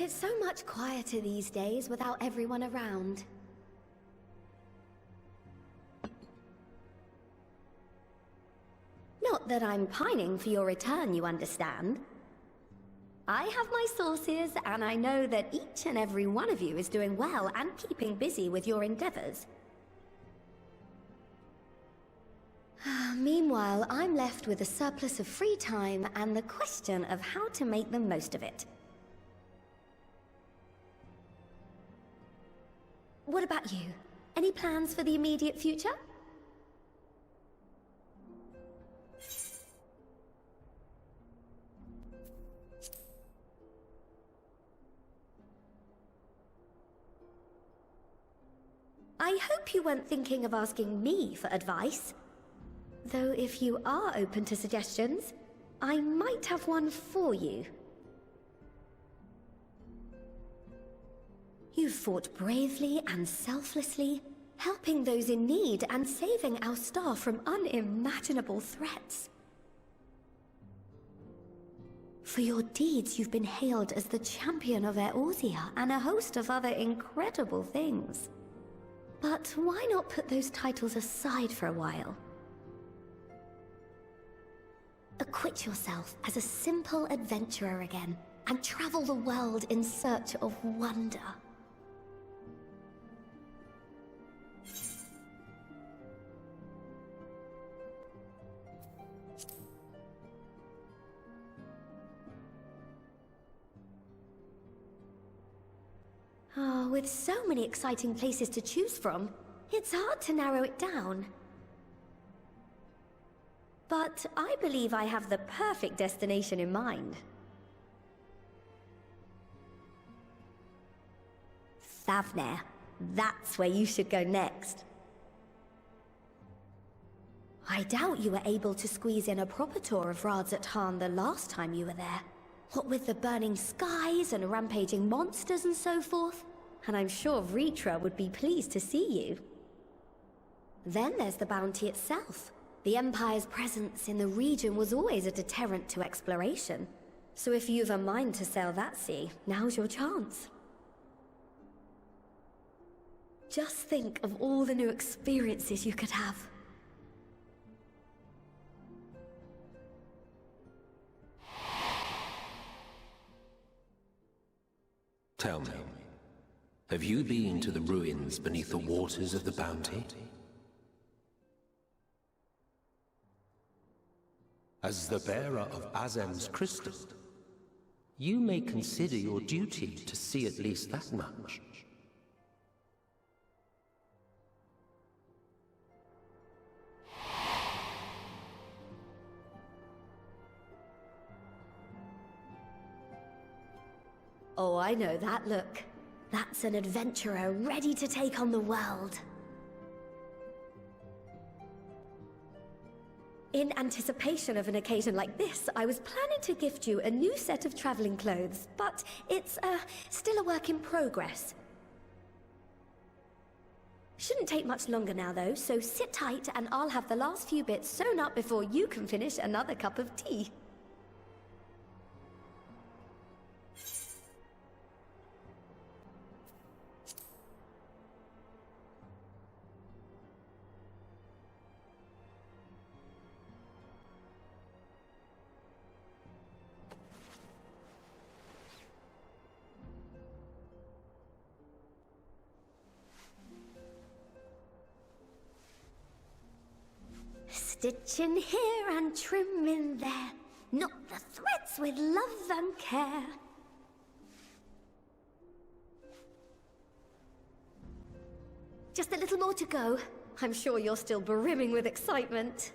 It's so much quieter these days without everyone around. Not that I'm pining for your return, you understand. I have my sources, and I know that each and every one of you is doing well and keeping busy with your endeavors. Meanwhile, I'm left with a surplus of free time and the question of how to make the most of it. What about you? Any plans for the immediate future? I hope you weren't thinking of asking me for advice. Though if you are open to suggestions, I might have one for you. You've fought bravely and selflessly, helping those in need and saving our star from unimaginable threats. For your deeds, you've been hailed as the champion of Eorzea and a host of other incredible things. But why not put those titles aside for a while? Acquit yourself as a simple adventurer again, and travel the world in search of wonder. Oh, with so many exciting places to choose from, it's hard to narrow it down. But I believe I have the perfect destination in mind. Thavnair. That's where you should go next. I doubt you were able to squeeze in a proper tour of Radz-at-Han the last time you were there. What with the burning skies and rampaging monsters and so forth. And I'm sure Vritra would be pleased to see you. Then there's the bounty itself. The Empire's presence in the region was always a deterrent to exploration. So if you've a mind to sail that sea, now's your chance. Just think of all the new experiences you could have. Tell me, have you been to the ruins beneath the waters of the Bounty? As the bearer of Azem's crystal, you may consider your duty to see at least that much. Oh, I know that look. That's an adventurer ready to take on the world. In anticipation of an occasion like this, I was planning to gift you a new set of traveling clothes, but it's, still a work in progress. Shouldn't take much longer now, though, so sit tight and I'll have the last few bits sewn up before you can finish another cup of tea. Stitch in here and trim in there, knot the threads with love and care. Just a little more to go. I'm sure you're still brimming with excitement.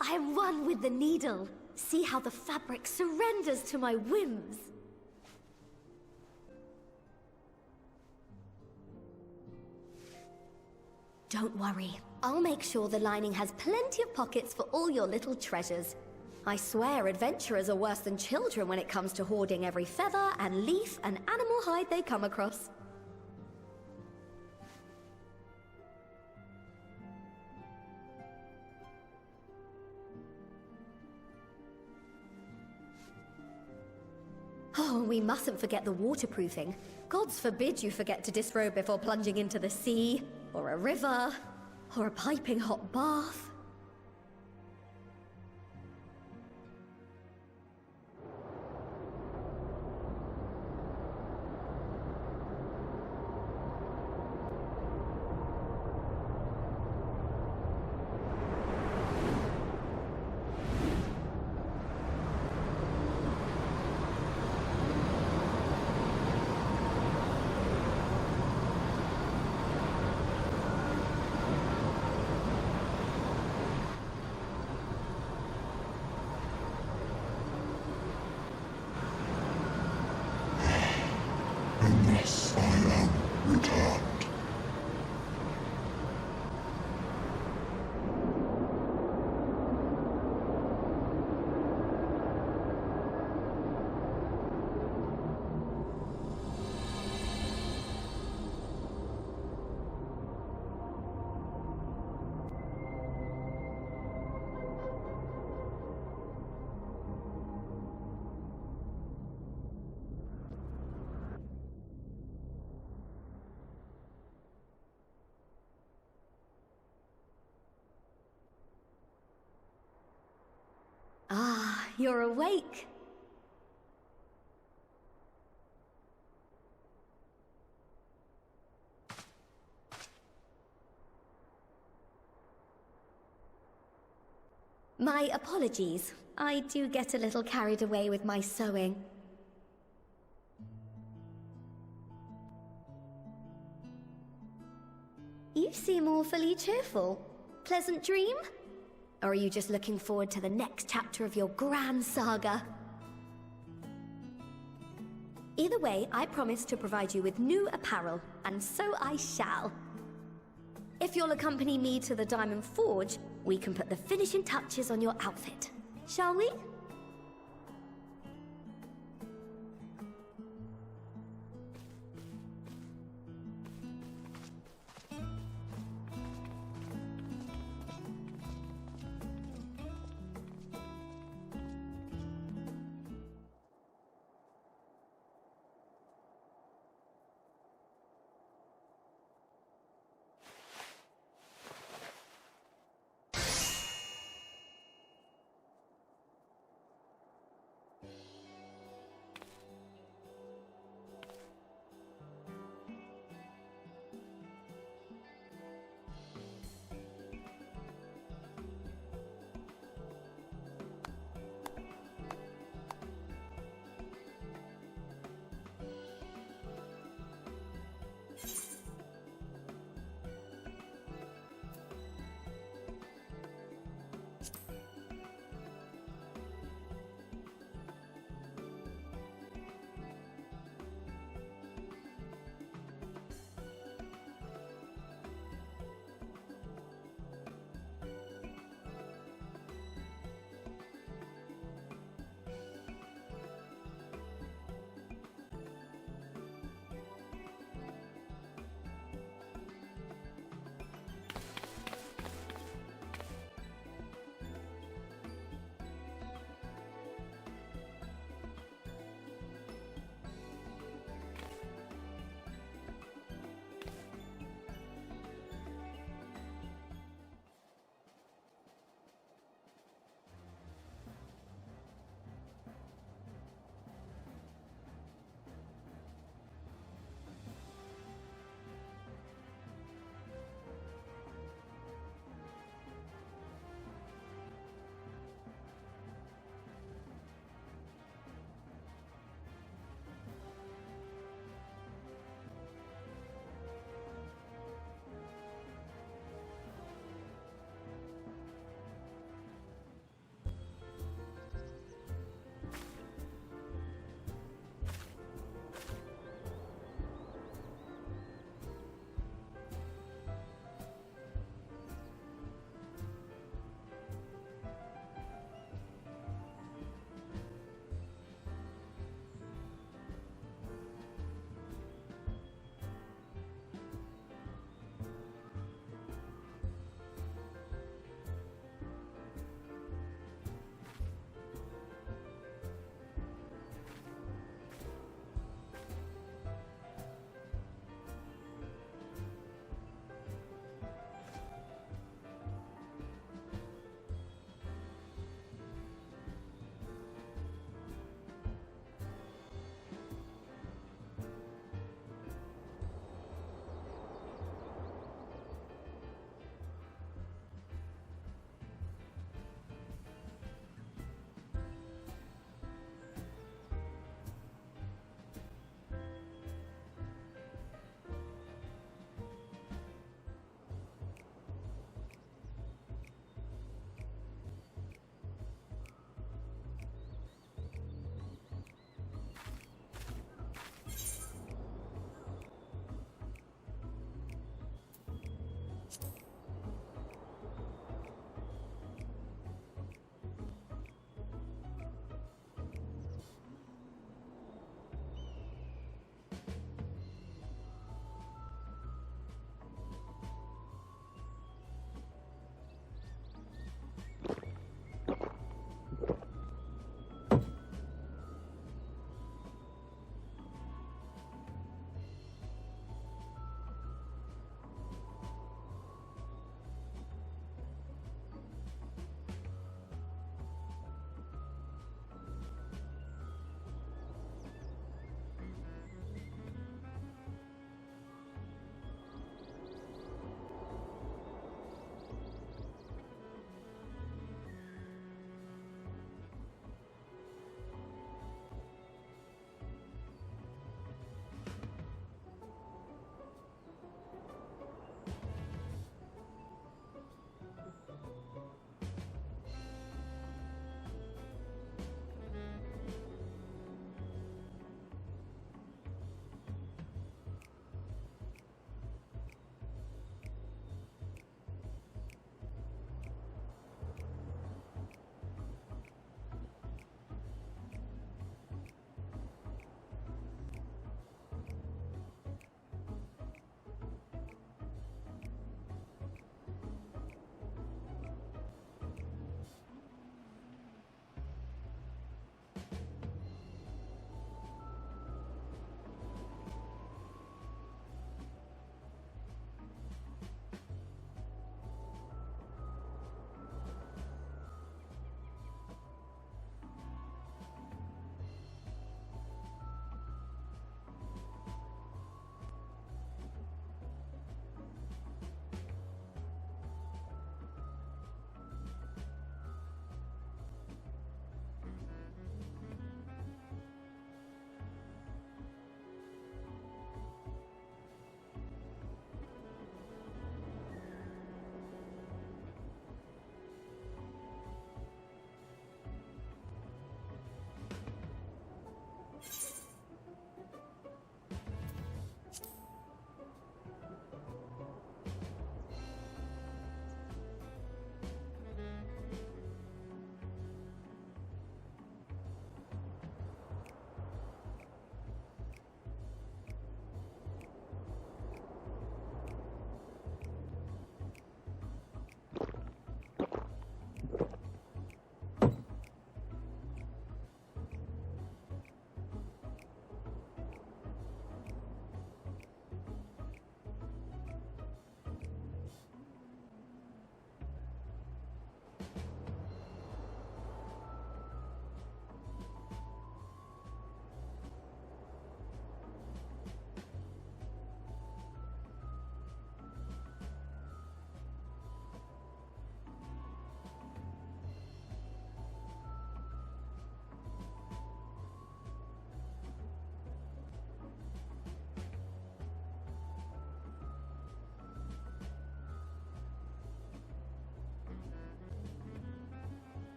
I'm one with the needle. See how the fabric surrenders to my whims. Don't worry, I'll make sure the lining has plenty of pockets for all your little treasures. I swear adventurers are worse than children when it comes to hoarding every feather and leaf and animal hide they come across. Oh, we mustn't forget the waterproofing. Gods forbid you forget to disrobe before plunging into the sea, or a river, or a piping hot bath. Unless I am returned. Ah, you're awake. My apologies. I do get a little carried away with my sewing. You seem awfully cheerful. Pleasant dream? Or are you just looking forward to the next chapter of your grand saga? Either way, I promise to provide you with new apparel, and so I shall. If you'll accompany me to the Diamond Forge, we can put the finishing touches on your outfit. Shall we?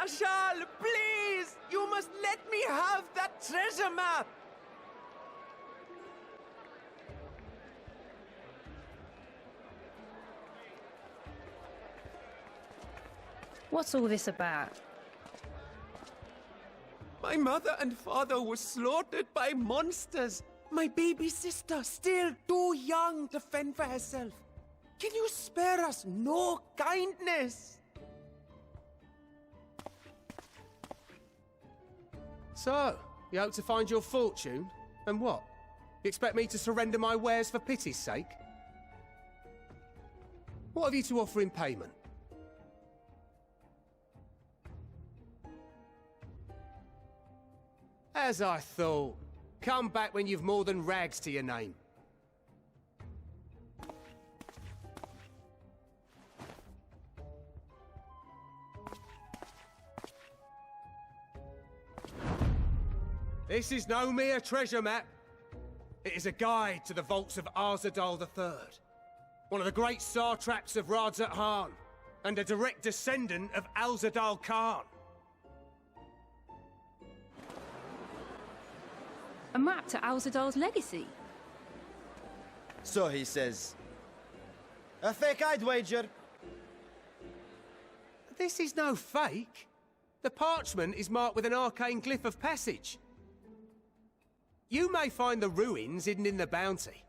Marshal, please! You must let me have that treasure map! What's all this about? My mother and father were slaughtered by monsters. My baby sister, still too young to fend for herself. Can you spare us no kindness? So, you hope to find your fortune? And what? You expect me to surrender my wares for pity's sake? What have you to offer in payment? As I thought. Come back when you've more than rags to your name. This is no mere treasure map. It is a guide to the vaults of Alzadaa III, one of the great satraps of Radz-at-Han, and a direct descendant of Alzadaa Khan. A map to Alzada's legacy? So he says. A fake, I'd wager. This is no fake. The parchment is marked with an arcane glyph of passage. You may find the ruins hidden in the bounty,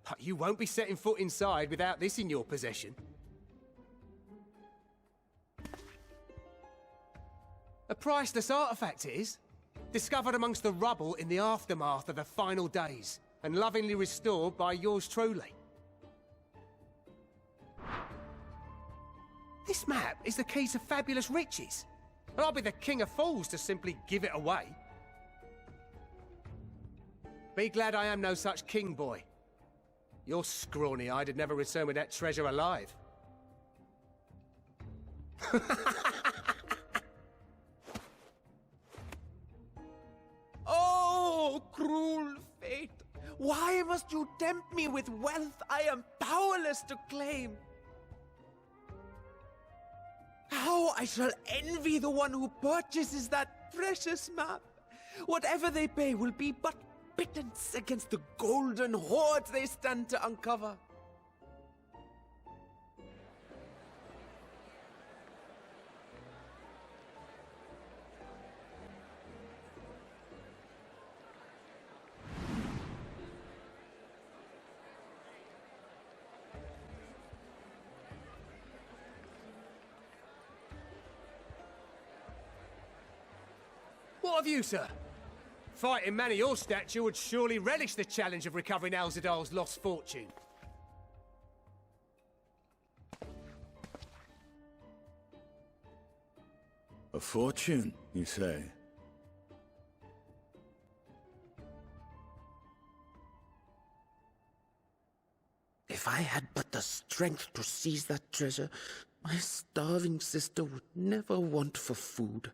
but you won't be setting foot inside without this in your possession. A priceless artifact it is, discovered amongst the rubble in the aftermath of the final days, and lovingly restored by yours truly. This map is the key to fabulous riches, and I'll be the king of fools to simply give it away. Be glad I am no such king, boy. Your scrawny-eyed had never returned with that treasure alive. Oh, cruel fate! Why must you tempt me with wealth I am powerless to claim? How I shall envy the one who purchases that precious map! Whatever they pay will be but pittance against the golden hoard they stand to uncover. What of you, sir? Fighting man of your stature would surely relish the challenge of recovering Alzada's lost fortune. A fortune, you say? If I had but the strength to seize that treasure, my starving sister would never want for food.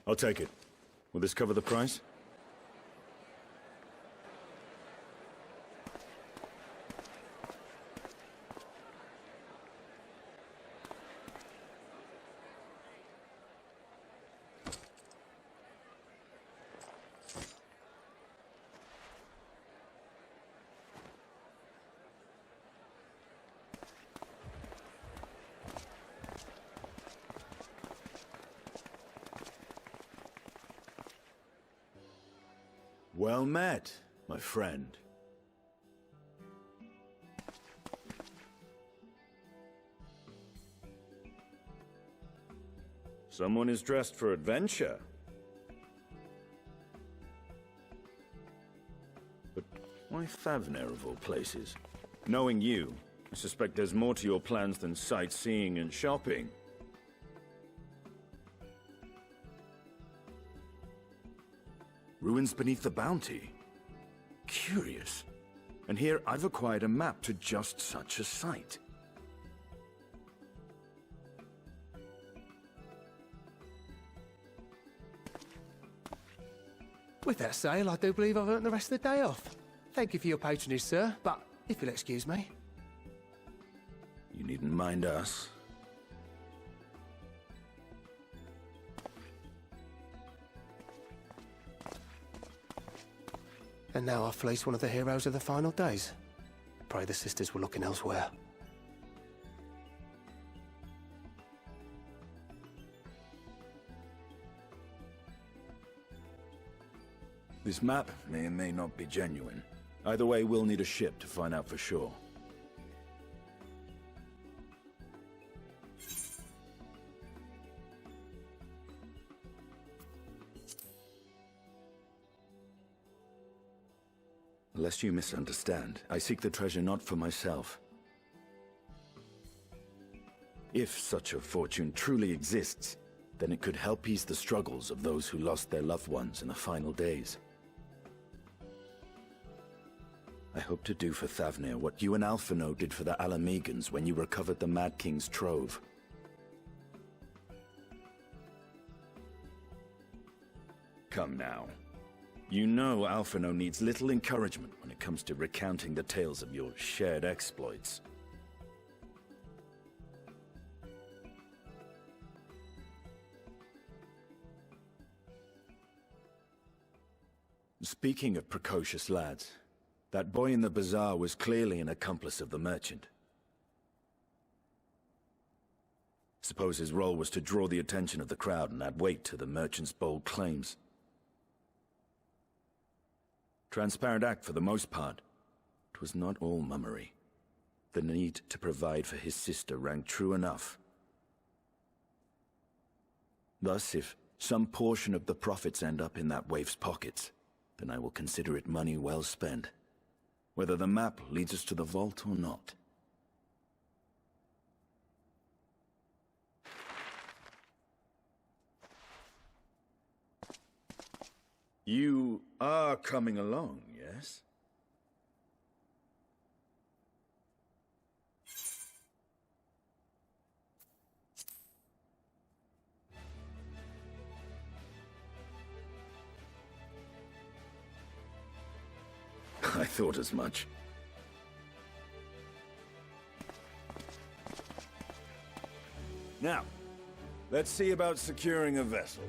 I'll take it. Will this cover the price? Well met, my friend. Someone is dressed for adventure. But why Favner of all places? Knowing you, I suspect there's more to your plans than sightseeing and shopping. Ruins beneath the bounty. Curious. And here I've acquired a map to just such a site. With that sale, I do believe I've earned the rest of the day off. Thank you for your patronage, sir, but if you'll excuse me. You needn't mind us. And now I fleece one of the heroes of the final days. Pray the sisters were looking elsewhere. This map may or may not be genuine. Either way, we'll need a ship to find out for sure. Lest you misunderstand, I seek the treasure not for myself. If such a fortune truly exists, then it could help ease the struggles of those who lost their loved ones in the final days. I hope to do for Thavnir what you and Alphino did for the Alamegans when you recovered the Mad King's trove. Come now. You know Alphino needs little encouragement when it comes to recounting the tales of your shared exploits. Speaking of precocious lads, that boy in the bazaar was clearly an accomplice of the merchant. Suppose his role was to draw the attention of the crowd and add weight to the merchant's bold claims. Transparent act for the most part. It was not all mummery. The need to provide for his sister rang true enough. Thus, if some portion of the profits end up in that waif's pockets, then I will consider it money well spent, whether the map leads us to the vault or not. You are coming along, yes? I thought as much. Now, let's see about securing a vessel.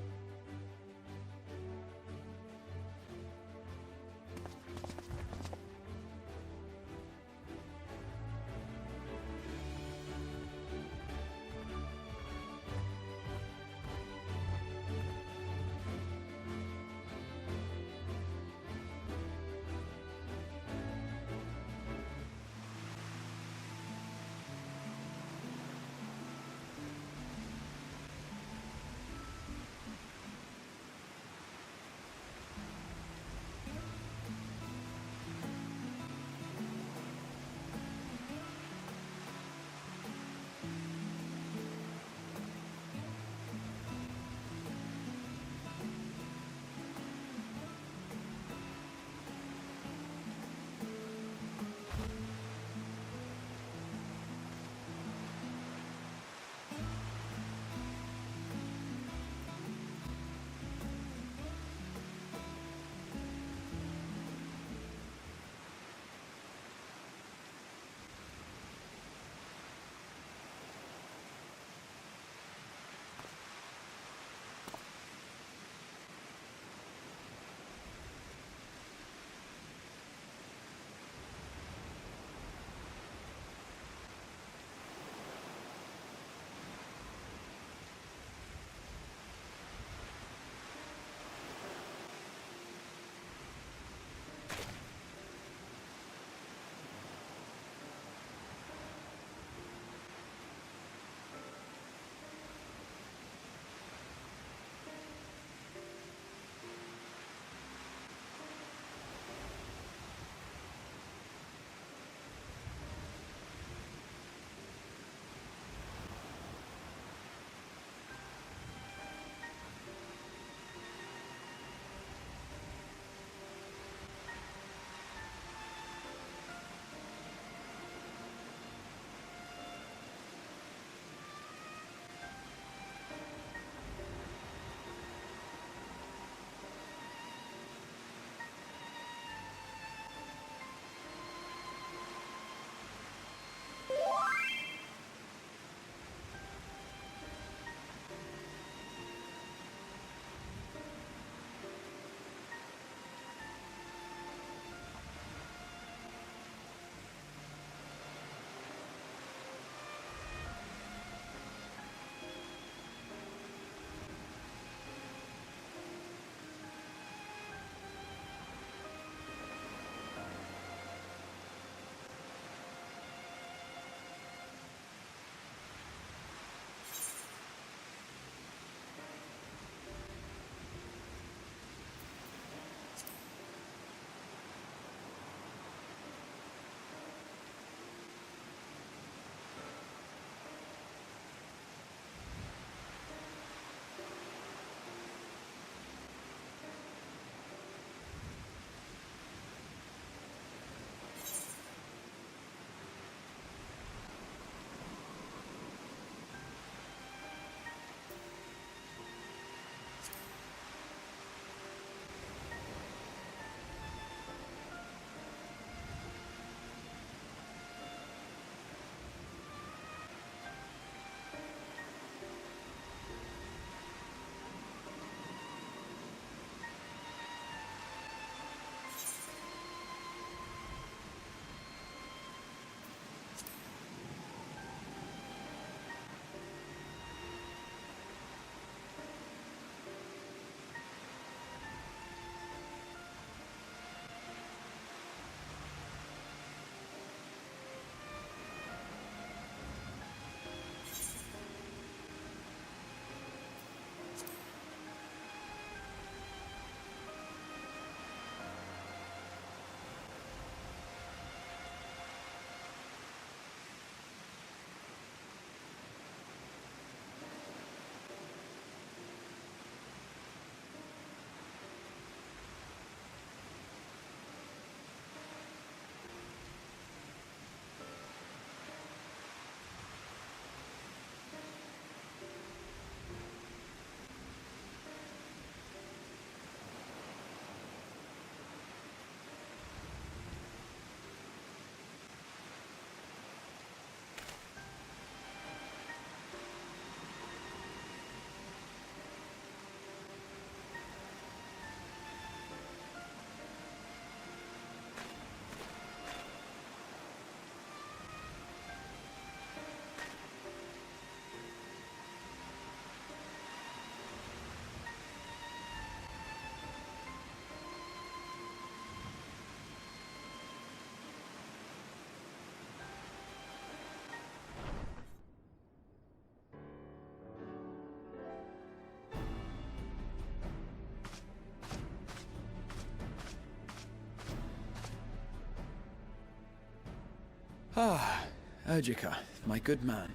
Ah, Urgica, my good man.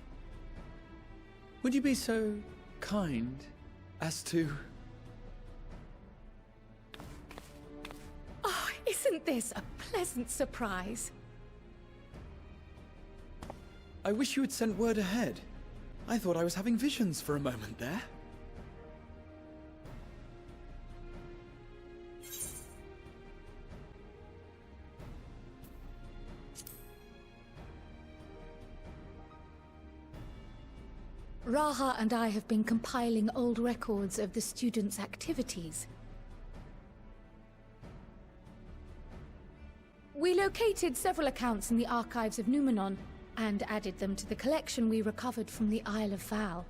Would you be so kind as to... Oh, isn't this a pleasant surprise? I wish you had sent word ahead. I thought I was having visions for a moment there. Raha and I have been compiling old records of the students' activities. We located several accounts in the archives of Numenon and added them to the collection we recovered from the Isle of Val.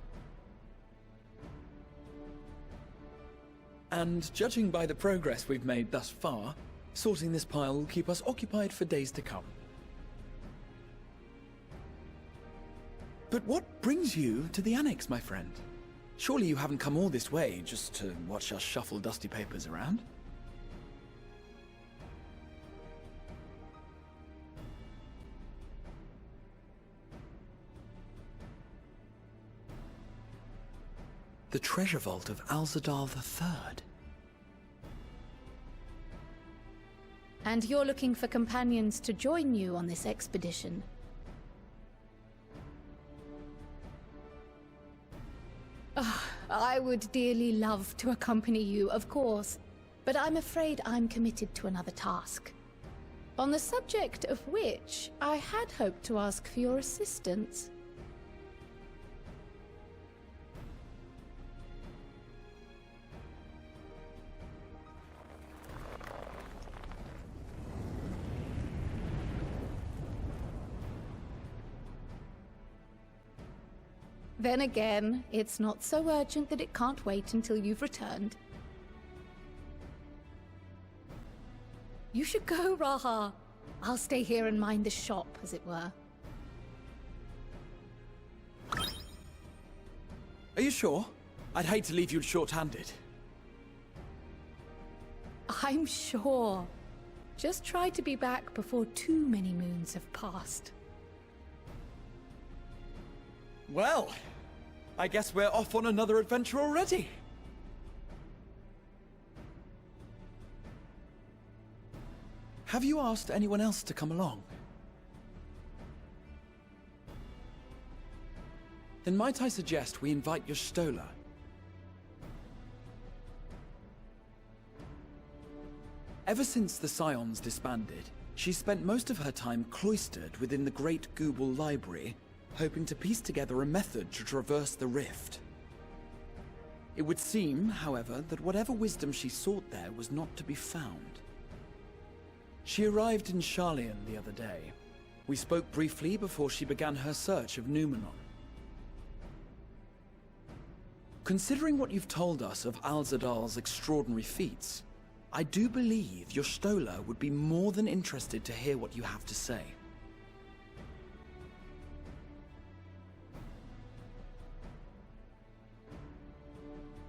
And judging by the progress we've made thus far, sorting this pile will keep us occupied for days to come. But what brings you to the Annex, my friend? Surely you haven't come all this way just to watch us shuffle dusty papers around? The treasure vault of Alzadaa III. And you're looking for companions to join you on this expedition. I would dearly love to accompany you, of course, but I'm afraid I'm committed to another task. On the subject of which, I had hoped to ask for your assistance. Then again, it's not so urgent that it can't wait until you've returned. You should go, Raha. I'll stay here and mind the shop, as it were. Are you sure? I'd hate to leave you short-handed. I'm sure. Just try to be back before too many moons have passed. Well, I guess we're off on another adventure already. Have you asked anyone else to come along? Then might I suggest we invite your Stola? Ever since the Scions disbanded, she spent most of her time cloistered within the Great Gooble Library, hoping to piece together a method to traverse the rift. It would seem, however, that whatever wisdom she sought there was not to be found. She arrived in Sharlayan the other day. We spoke briefly before she began her search of Numenon. Considering what you've told us of Alzada's extraordinary feats, I do believe your Stola would be more than interested to hear what you have to say.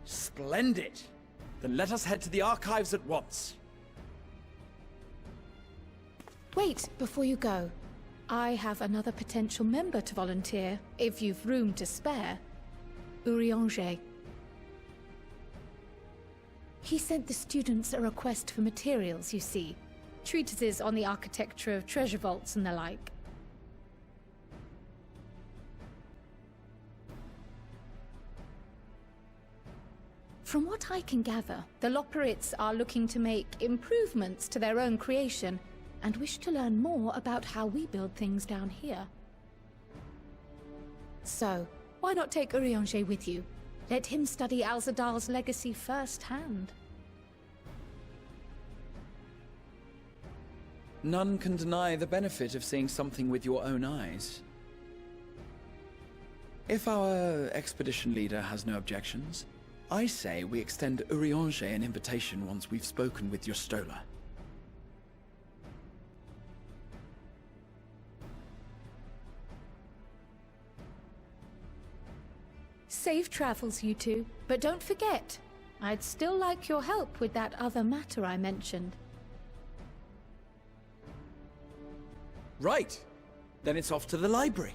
Splendid! Then let us head to the archives at once. Wait, before you go. I have another potential member to volunteer, if you've room to spare. Urianger. He sent the students a request for materials, you see. Treatises on the architecture of treasure vaults and the like. From what I can gather, the Loperites are looking to make improvements to their own creation, and wish to learn more about how we build things down here. So, why not take Urianger with you? Let him study Alzada's legacy firsthand. None can deny the benefit of seeing something with your own eyes. If our expedition leader has no objections, I say we extend Urianger an invitation once we've spoken with your Stola. Safe travels, you two. But don't forget, I'd still like your help with that other matter I mentioned. Right! Then it's off to the library.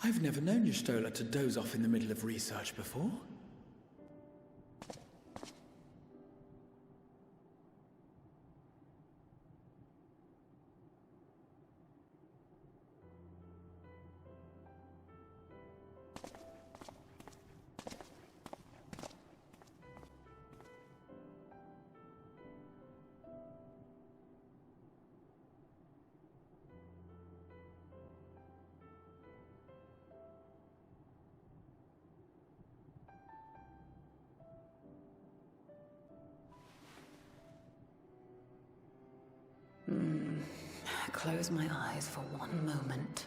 I've never known Y'shtola to doze off in the middle of research before. Close my eyes for one moment.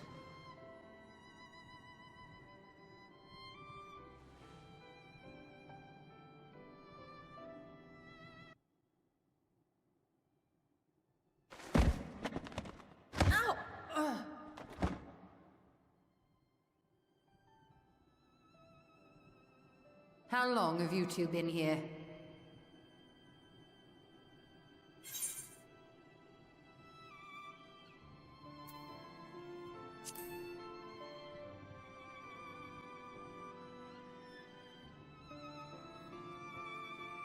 Ow! How long have you two been here?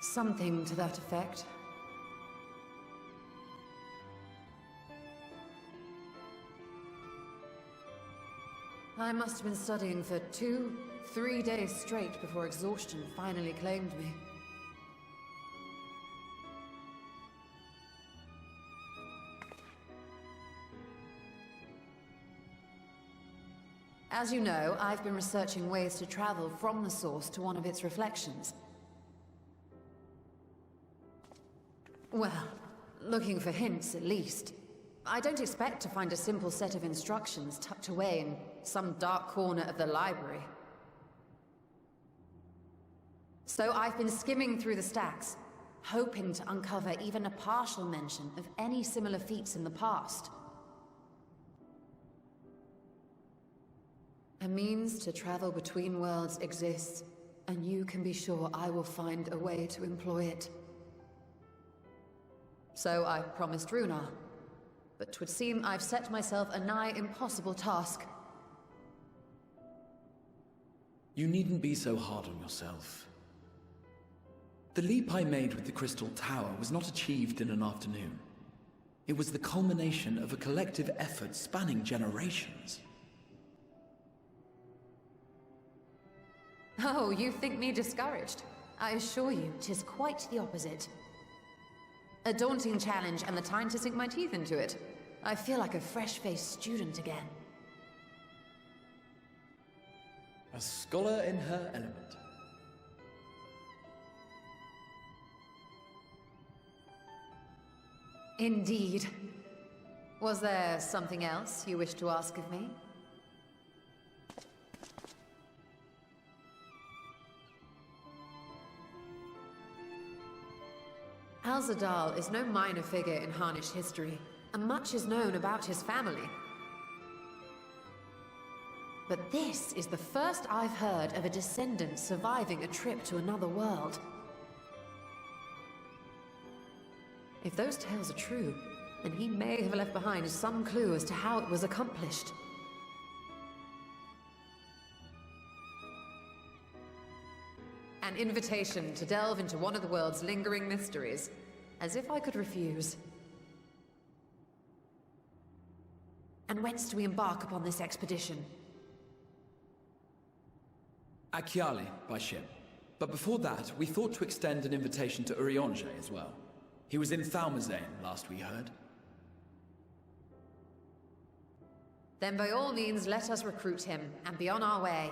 Something to that effect. I must have been studying for 2-3 days straight before exhaustion finally claimed me. As you know, I've been researching ways to travel from the source to one of its reflections. Well, looking for hints at least. I don't expect to find a simple set of instructions tucked away in some dark corner of the library. So I've been skimming through the stacks, hoping to uncover even a partial mention of any similar feats in the past. A means to travel between worlds exists, and you can be sure I will find a way to employ it. So I promised Runar, but 'twould seem I've set myself a nigh impossible task. You needn't be so hard on yourself. The leap I made with the Crystal Tower was not achieved in an afternoon. It was the culmination of a collective effort spanning generations. Oh, you think me discouraged? I assure you, 'tis quite the opposite. A daunting challenge and the time to sink my teeth into it. I feel like a fresh-faced student again. A scholar in her element. Indeed. Was there something else you wish to ask of me? Alzadaa is no minor figure in Harnish history, and much is known about his family. But this is the first I've heard of a descendant surviving a trip to another world. If those tales are true, then he may have left behind some clue as to how it was accomplished. An invitation to delve into one of the world's lingering mysteries. As if I could refuse. And whence do we embark upon this expedition? Achiali, by ship. But before that, we thought to extend an invitation to Urianger as well. He was in Thalmazane, last we heard. Then by all means, let us recruit him, and be on our way.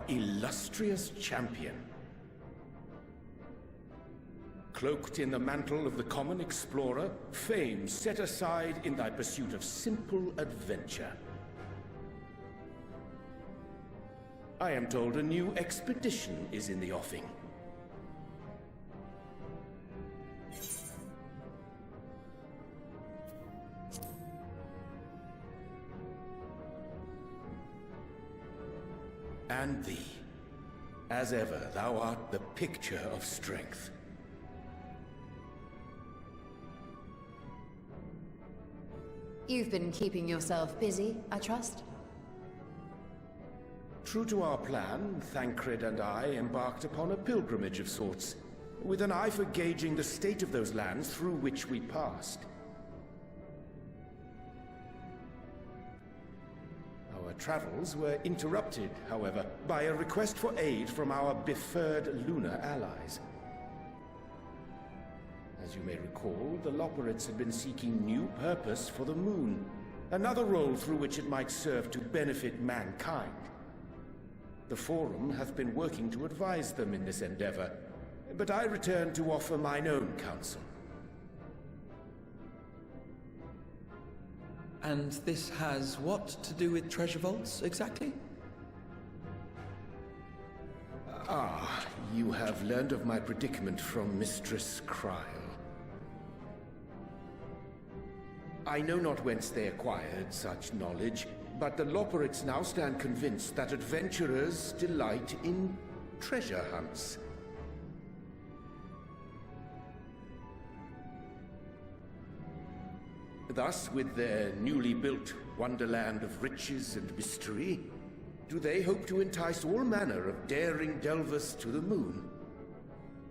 illustrious champion. Cloaked in the mantle of the common explorer, fame set aside in thy pursuit of simple adventure. I am told a new expedition is in the offing. And thee. As ever, thou art the picture of strength. You've been keeping yourself busy, I trust? True to our plan, Thancred and I embarked upon a pilgrimage of sorts, with an eye for gauging the state of those lands through which we passed. Our travels were interrupted, however, by a request for aid from our befurred lunar allies. As you may recall, the Loperites had been seeking new purpose for the moon, another role through which it might serve to benefit mankind. The Forum hath been working to advise them in this endeavor, but I return to offer mine own counsel. And this has what to do with treasure vaults, exactly? Ah, you have learned of my predicament from Mistress Cryle. I know not whence they acquired such knowledge, but the Loperites now stand convinced that adventurers delight in treasure hunts. Thus, with their newly built wonderland of riches and mystery, do they hope to entice all manner of daring delvers to the moon.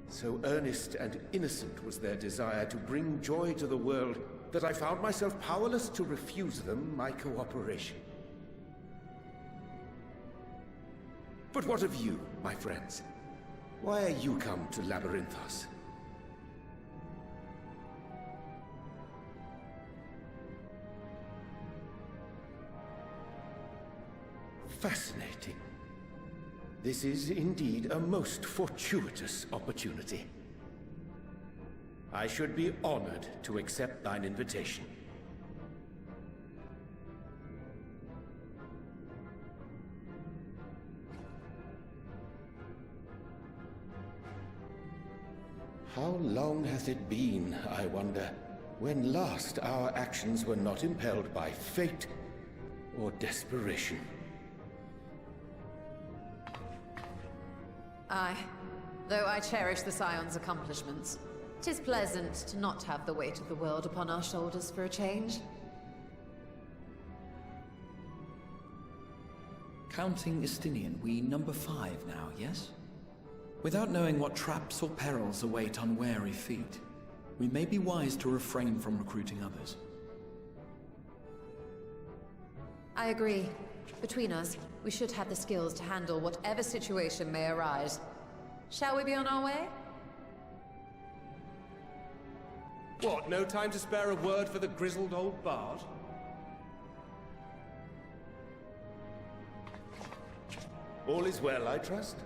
So earnest and innocent was their desire to bring joy to the world that I found myself powerless to refuse them my cooperation. But what of you, my friends? Why are you come to Labyrinthos? Fascinating. This is indeed a most fortuitous opportunity. I should be honored to accept thine invitation. How long hath it been, I wonder, when last our actions were not impelled by fate or desperation? Aye. Though I cherish the Scions' accomplishments, 'tis pleasant to not have the weight of the world upon our shoulders for a change. Counting Istinian, we number 5 now, yes? Without knowing what traps or perils await unwary feet, we may be wise to refrain from recruiting others. I agree. Between us, we should have the skills to handle whatever situation may arise. Shall we be on our way? What, no time to spare a word for the grizzled old bard? All is well, I trust?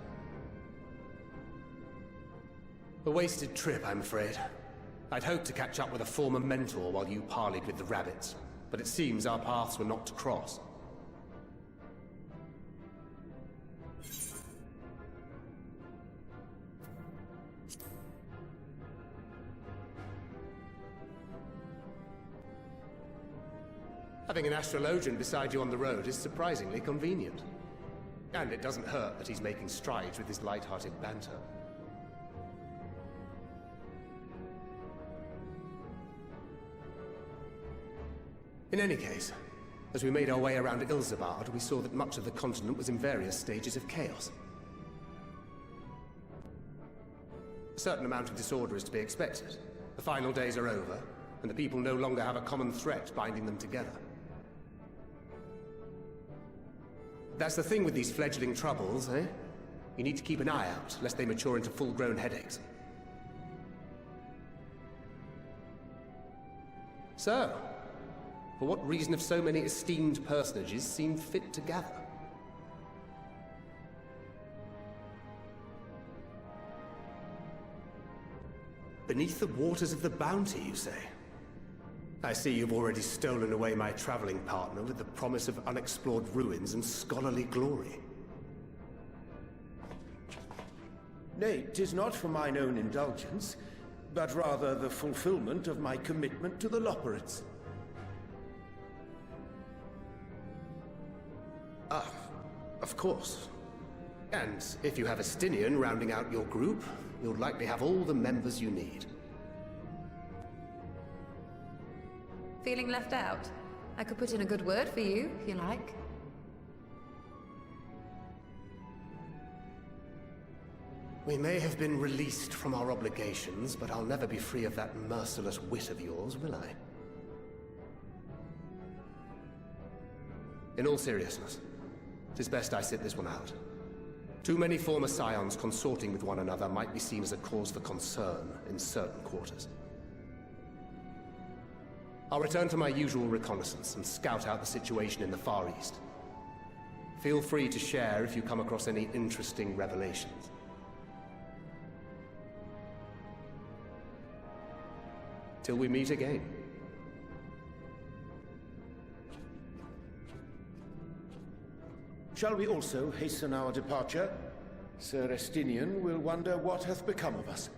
A wasted trip, I'm afraid. I'd hoped to catch up with a former mentor while you parleyed with the rabbits, but it seems our paths were not to cross. Having an astrologian beside you on the road is surprisingly convenient. And it doesn't hurt that he's making strides with his light-hearted banter. In any case, as we made our way around Alzadaa, we saw that much of the continent was in various stages of chaos. A certain amount of disorder is to be expected. The final days are over, and the people no longer have a common threat binding them together. That's the thing with these fledgling troubles, eh? You need to keep an eye out, lest they mature into full-grown headaches. So, for what reason have so many esteemed personages seen fit to gather? Beneath the waters of the Bounty, you say? I see you've already stolen away my traveling partner with the promise of unexplored ruins and scholarly glory. Nay, 'tis not for mine own indulgence, but rather the fulfillment of my commitment to the Loporrits. Ah, of course. And if you have a Stinian rounding out your group, you'll likely have all the members you need. Feeling left out? I could put in a good word for you, if you like. We may have been released from our obligations, but I'll never be free of that merciless wit of yours, will I? In all seriousness, it is best I sit this one out. Too many former Scions consorting with one another might be seen as a cause for concern in certain quarters. I'll return to my usual reconnaissance and scout out the situation in the Far East. Feel free to share if you come across any interesting revelations. Till we meet again. Shall we also hasten our departure? Sir Estinian will wonder what hath become of us.